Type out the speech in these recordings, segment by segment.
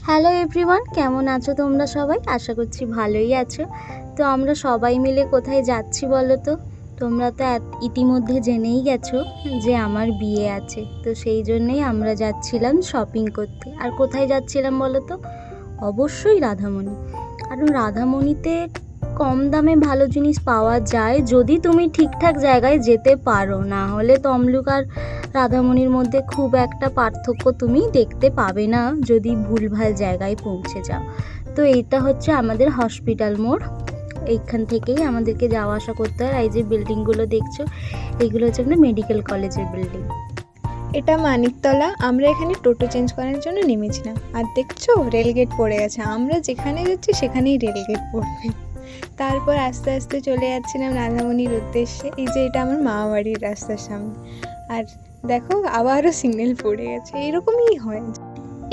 Hello everyone, কেমন আছো তোমরা সবাই? আশা করছি ভালোই আছো। তো আমরা সবাই মিলে কোথায় যাচ্ছি বলো তো? তোমরা তো ইতিমধ্যে জেনেই গেছো যে আমার বিয়ে আছে। তো সেই জন্যেই আমরা যাচ্ছিলাম শপিং করতে। আর কোথায় যাচ্ছিলাম বলো তো? অবশ্যই রাধামণি। কারণ রাধামণিতে কম দামে ভালো জিনিস পাওয়া যায় যদি তুমি ঠিকঠাক জায়গায় যেতে পারো। না হলে তমলুক আর রাধামণির মধ্যে খুব একটা পার্থক্য তুমি দেখতে পাবে না যদি ভুলভাল জায়গায় পৌঁছে যাও। তো এইটা হচ্ছে আমাদের হসপিটাল মোড়। এইখান থেকেই আমাদেরকে যাওয়া আসা করতে হয়। এই যে বিল্ডিংগুলো দেখছো, এইগুলো হচ্ছে একটা মেডিকেল কলেজের বিল্ডিং। এটা মানিকতলা। আমরা এখানে টোটো চেঞ্জ করার জন্য নেমেছিলাম, আর দেখছো রেলগেট পড়ে গেছে। আমরা যেখানে যাচ্ছি সেখানেই রেলগেট পড়বে। তারপর আস্তে আস্তে চলে যাচ্ছিলাম রাধামণির উদ্দেশ্যে। এই যে এটা আমার মামা বাড়ির রাস্তার সামনে, আর দেখো আবারও সিগন্যাল পড়ে গেছে। এরকমই হয়।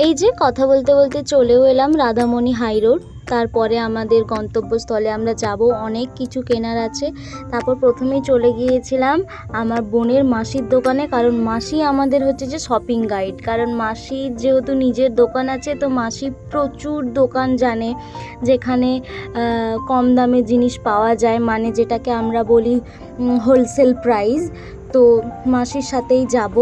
এই যে কথা বলতে বলতে চলেও এলাম রাধামণি হাই রোড। তারপরে আমাদের গন্তব্যস্থলে আমরা যাব, অনেক কিছু কেনার আছে। তারপর প্রথমেই চলে গিয়েছিলাম আমার বোনের মাসির দোকানে, কারণ মাসি আমাদের হচ্ছে যে শপিং গাইড। কারণ মাসির যেহেতু নিজের দোকান আছে, তো মাসি প্রচুর দোকান জানে যেখানে কম দামে জিনিস পাওয়া যায়, মানে যেটাকে আমরা বলি হোলসেল প্রাইস। তো মাসির সাথেই যাব,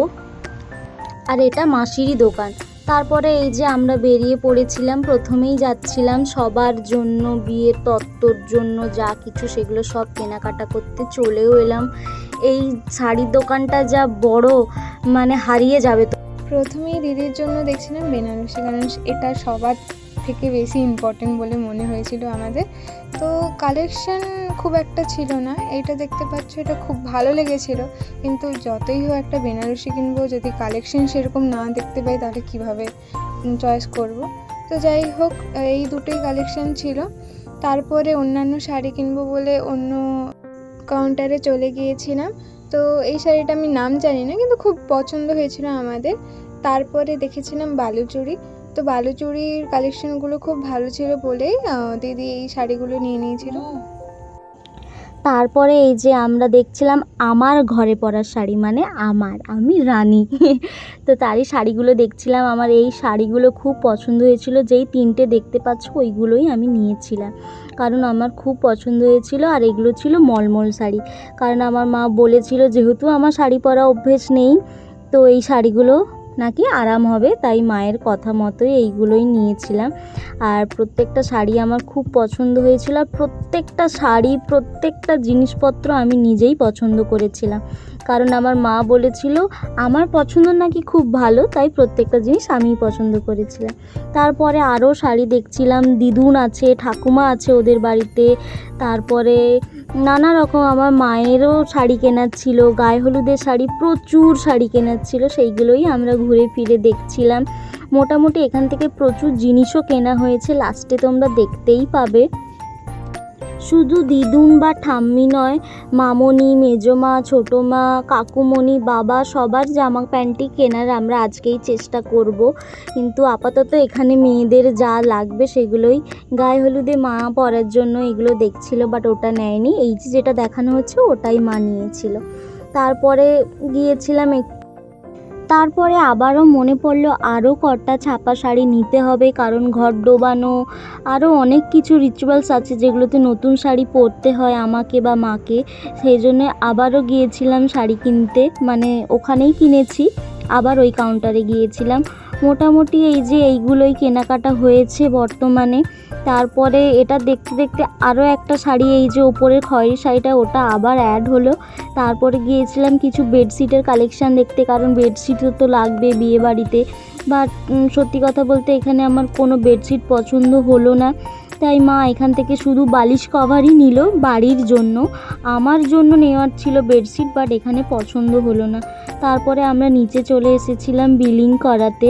আর এটা মাসিরই দোকান। তারপরে এই যে আমরা বেরিয়ে পড়েছিলাম, প্রথমেই যাচ্ছিলাম সবার জন্য বিয়ের তত্ত্বর জন্য যা কিছু সেগুলো সব কেনাকাটা করতে। চলেও এলাম। এই শাড়ির দোকানটা যা বড়, মানে হারিয়ে যাবে। তো প্রথমেই দিদির জন্য দেখছিলাম বেনারসি, কারণ এটা সবার থেকে বেশি ইম্পর্টেন্ট বলে মনে হয়েছিল আমাদের। তো কালেকশন খুব একটা ছিল না, এইটা দেখতে পাচ্ছ, এটা খুব ভালো লেগেছিল। কিন্তু যতই হোক একটা বেনারসি কিনবো, যদি কালেকশন সেরকম না দেখতে পাই তাহলে কিভাবে চয়েস করব। তো যাই হোক, এই দুটোই কালেকশন ছিল। তারপরে অন্যান্য শাড়ি কিনবো বলে অন্য কাউন্টারে চলে গিয়েছিলাম। তো এই শাড়িটা আমি নাম জানি না, কিন্তু খুব পছন্দ হয়েছিল আমাদের। তারপরে দেখেছিলাম বালুচুড়ি। তো বালুচুড়ির কালেকশনগুলো খুব ভালো ছিল বলেই দিদি এই শাড়িগুলো নিয়ে নিয়েছিল। তারপরে এই যে আমরা দেখছিলাম আমার ঘরে পরার শাড়ি, মানে আমি রানী। তো তারই শাড়িগুলো দেখছিলাম। আমার এই শাড়িগুলো খুব পছন্দ হয়েছিল, যেই তিনটে দেখতে পাচ্ছ ওইগুলোই আমি নিয়েছিলাম, কারণ আমার খুব পছন্দ হয়েছিল। আর এগুলো ছিল মলমল শাড়ি, কারণ আমার মা বলেছিল যেহেতু আমার শাড়ি পরা অভ্যেস নেই, তো এই শাড়িগুলো নাকি আরাম হবে, তাই মায়ের কথা মতোই এইগুলোই নিয়েছিলাম। আর প্রত্যেকটা শাড়ি আমার খুব পছন্দ হয়েছিল, আর প্রত্যেকটা শাড়ি প্রত্যেকটা জিনিসপত্র আমি নিজেই পছন্দ করেছিলাম, কারণ আমার মা বলেছিল আমার পছন্দ নাকি খুব ভালো, তাই প্রত্যেকটা জিনিস আমিই পছন্দ করেছিলাম। তারপরে আরও শাড়ি দেখছিলাম, দিদুন আছে, ঠাকুমা আছে ওদের বাড়িতে। তারপরে নানা রকম আমার মায়েরও শাড়ি কেনার ছিল, গায়ে হলুদের শাড়ি, প্রচুর শাড়ি কেনার ছিল, সেইগুলোই আমরা ঘুরে ফিরে দেখছিলাম। মোটামুটি এখান থেকে প্রচুর জিনিসও কেনা হয়েছে, লাস্টে তোমরা দেখতেই পাবে। শুধু দিদুন বা ঠাম্মি নয়, মামনি, মেজমা, ছোটো মা, কাকুমণি, বাবা সবার জামা প্যান্টই কেনার আমরা আজকেই চেষ্টা করব। কিন্তু আপাতত এখানে মেয়েদের যা লাগবে সেগুলোই, গায়ে হলুদে মা পরার জন্য এগুলো দেখছিল, বাট ওটা নেয়নি। এই যেটা দেখানো হচ্ছে ওটাই মা নিয়েছিল। তারপরে গিয়েছিলাম তারপরে আবারও মনে পড়লো আরও কটা ছাপা শাড়ি নিতে হবে, কারণ ঘর ডোবানো আরও অনেক কিছু রিচুয়ালস আছে যেগুলোতে নতুন শাড়ি পরতে হয় আমাকে বা মাকে। সেই জন্য আবারও গিয়েছিলাম শাড়ি কিনতে, মানে ওখানেই কিনেছি, আবার ওই কাউন্টারে গিয়েছিলাম। মোটামুটি এই যে এইগুলোই কেনাকাটা হয়েছে বর্তমানে। তারপরে এটা দেখতে দেখতে আরও একটা শাড়ি, এই যে ওপরের খয়েরি শাড়িটা, ওটা আবার অ্যাড হলো। তারপরে গিয়েছিলাম কিছু বেডশিটের কালেকশান দেখতে, কারণ বেডশিটও তো লাগবে বিয়ে বাড়িতে। বাট সত্যি কথা বলতে এখানে আমার কোনো বেডশিট পছন্দ হলো না, তাই মা এখান থেকে শুধু বালিশ কভারই নিল বাড়ির জন্য। আমার জন্য নেওয়ার ছিল বেডশিট, বাট এখানে পছন্দ হলো না। তারপরে আমরা নিচে চলে এসেছিলাম বিলিং করাতে।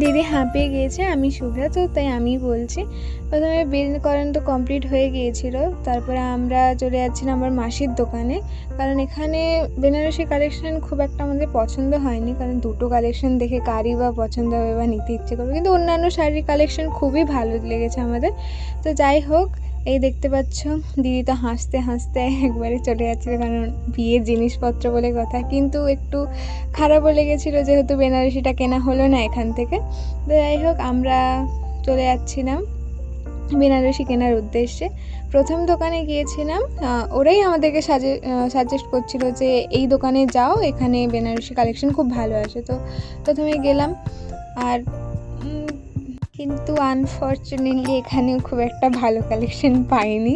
দিদি হাঁপিয়ে গিয়েছে, আমি শুভ্রা, তো তাই আমি বলছি। প্রথমে বিল করানো তো কমপ্লিট হয়ে গিয়েছিল। তারপরে আমরা চলে যাচ্ছিলাম আমার মাসির দোকানে, কারণ এখানে বেনারসি কালেকশন খুব একটা আমাদের পছন্দ হয়নি, কারণ দুটো কালেকশন দেখে কারই বা পছন্দ হবে বা নিতে ইচ্ছে করবে। কিন্তু অন্যান্য শাড়ির কালেকশন খুবই ভালো লেগেছে আমাদের। তো যাই হোক, এই দেখতে পাচ্ছ দিদি তো হাসতে হাসতে একবারে চলে যাচ্ছিলো, কারণ বিয়ের জিনিসপত্র বলে কথা। কিন্তু একটু খারাপও লেগেছিলো যেহেতু বেনারসিটা কেনা হলো না এখান থেকে। তো যাই হোক, আমরা চলে যাচ্ছিলাম বেনারসি কেনার উদ্দেশ্যে। প্রথম দোকানে গিয়েছিলাম, ওরাই আমাদেরকে সাজেস্ট করছিল যে এই দোকানে যাও, এখানে বেনারসি কালেকশন খুব ভালো আসে। তো প্রথমে গেলাম, আর কিন্তু আনফর্চুনেটলি এখানেও খুব একটা ভালো কালেকশন পাইনি,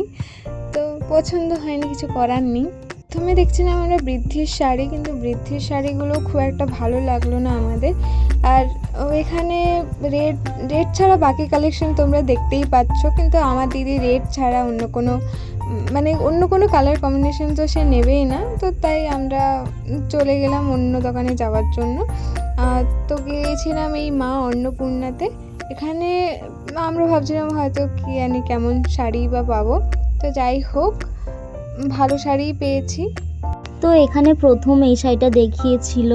তো পছন্দ হয়নি, কিছু করার নেই। প্রথমে দেখছিলাম আমরা বৃদ্ধির শাড়ি, কিন্তু বৃদ্ধির শাড়িগুলো খুব একটা ভালো লাগলো না আমাদের। আর এখানে রেড ছাড়া বাকি কালেকশন তোমরা দেখতেই পাচ্ছ, কিন্তু আমার দিদি রেড ছাড়া অন্য কোনো কালার কম্বিনেশন তো সে নেবেই না। তো তাই আমরা চলে গেলাম অন্য দোকানে যাওয়ার জন্য। তো গিয়েছিলাম এই মা অন্নপূর্ণাতে। এখানে আমরা ভাবছিলাম হয়তো কি জানি কেমন শাড়ি বা পাবো। তো যাই হোক, ভালো শাড়িই পেয়েছি। তো এখানে প্রথম এই শাড়িটা দেখিয়েছিল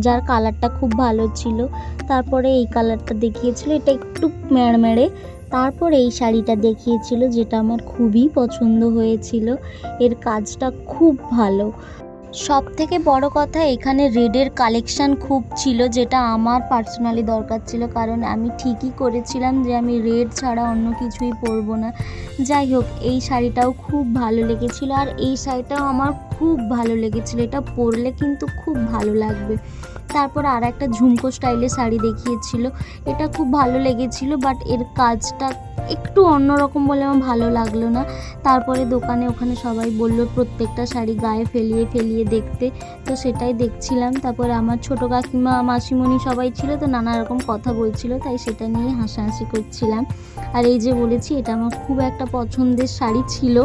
যার কালারটা খুব ভালো ছিল, তারপরে এই কালারটা দেখিয়েছিল, এটা একটু মেড়মেড়ে। তারপর এই শাড়িটা দেখিয়েছিল যেটা আমার খুবই পছন্দ হয়েছিল, এর কাজটা খুব ভালো। সব থেকে বড় কথা, এখানে রেডের কালেকশান খুব ছিল, যেটা আমার পার্সোনালি দরকার ছিল, কারণ আমি ঠিকই করেছিলাম যে আমি রেড ছাড়া অন্য কিছুই পরবো না। যাই হোক, এই শাড়িটাও খুব ভালো লেগেছিলো, আর এই শাড়িটাও আমার খুব ভালো লেগেছিলো, এটা পরলে কিন্তু খুব ভালো লাগবে। তারপর আর একটা ঝুমকো স্টাইলের শাড়ি দেখিয়েছিল, এটা খুব ভালো লেগেছিলো, বাট এর কাজটা একটু অন্যরকম বলে আমার ভালো লাগলো না। তারপরে ওখানে সবাই বললো প্রত্যেকটা শাড়ি গায়ে ফেলিয়ে ফেলিয়ে দেখতে, তো সেটাই দেখছিলাম। তারপরে আমার ছোটো কাকিমা, মাসিমণি সবাই ছিল, তো নানা রকম কথা বলছিল, তাই সেটা নিয়ে হাসাহাসি করছিলাম। আর এই যে বলেছি, এটা আমার খুব একটা পছন্দের শাড়ি ছিল।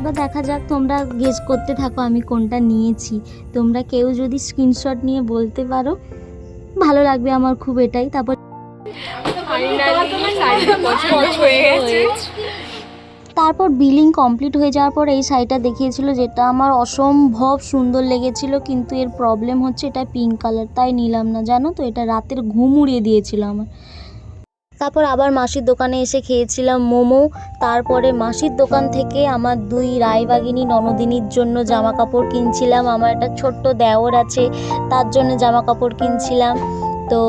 বা দেখা যাক, তোমরা গেস করতে থাকো আমি কোনটা নিয়েছি। তোমরা কেউ যদি স্ক্রিনশট নিয়ে বলতে পারো, ভালো লাগবে আমার খুব এটাই। তারপর বিলিং কমপ্লিট হয়ে যাওয়ার পর এই শাড়িটা দেখিয়েছিল, যেটা আমার অসম্ভব সুন্দর লেগেছিল, কিন্তু এর প্রবলেম হচ্ছে এটা পিঙ্ক কালার, তাই নিলাম না। জানো তো, এটা রাতের ঘুম উড়িয়ে দিয়েছিল আমার। তারপর আবার মাসির দোকানে এসে খেয়েছিলাম মোমো। তারপরে মাসির দোকান থেকে আমার 2 রায়বাগিনী ননদিনীর জন্য জামা কাপড় কিনছিলাম। আমার একটা ছোট্ট দেওর আছে, তার জন্য জামা কাপড় কিনছিলাম। তো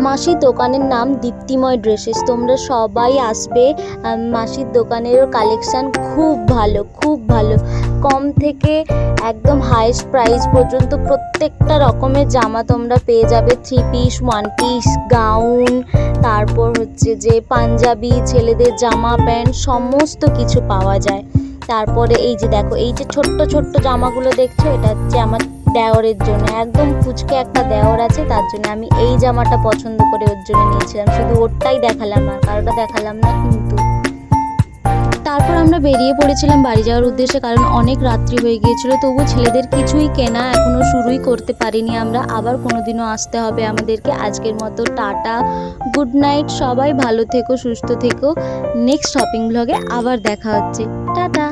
মাসির দোকানের নাম দীপ্তিময় ড্রেসেস, তোমরা সবাই আসবে। মাসির দোকানেরও কালেকশান খুব ভালো, খুব ভালো। কম থেকে একদম হাইয়েস্ট প্রাইস পর্যন্ত প্রত্যেকটা রকমের জামা তোমরা পেয়ে যাবে। 3 পিস, 1 পিস, গাউন, তারপর হচ্ছে যে পাঞ্জাবি, ছেলেদের জামা প্যান্ট, সমস্ত কিছু পাওয়া যায়। তারপরে এই যে দেখো, এই যে ছোট্ট ছোট্ট জামাগুলো দেখছো, এটা হচ্ছে আমার দেওরের জন্য। একদম পুচকে একটা দেওর আছে, তার জন্য আমি এই জামাটা পছন্দ করে ওর জন্য নিয়েছিলাম। শুধু ওরটাই দেখালাম, আর কারোটা দেখালাম না। কিন্তু তারপর আমরা বেরিয়ে পড়েছিলাম বাড়ি যাওয়ার উদ্দেশ্যে, কারণ অনেক রাত্রি হয়ে গিয়েছিল। তবু ছেলেদের কিছুই কেনা এখনও শুরুই করতে পারিনি আমরা। আবার কোনোদিনও আসতে হবে আমাদেরকে। আজকের মতো টাটা, গুড নাইট, সবাই ভালো থেকো, সুস্থ থেকো। নেক্সট শপিং ব্লগে আবার দেখা হচ্ছে। টাটা।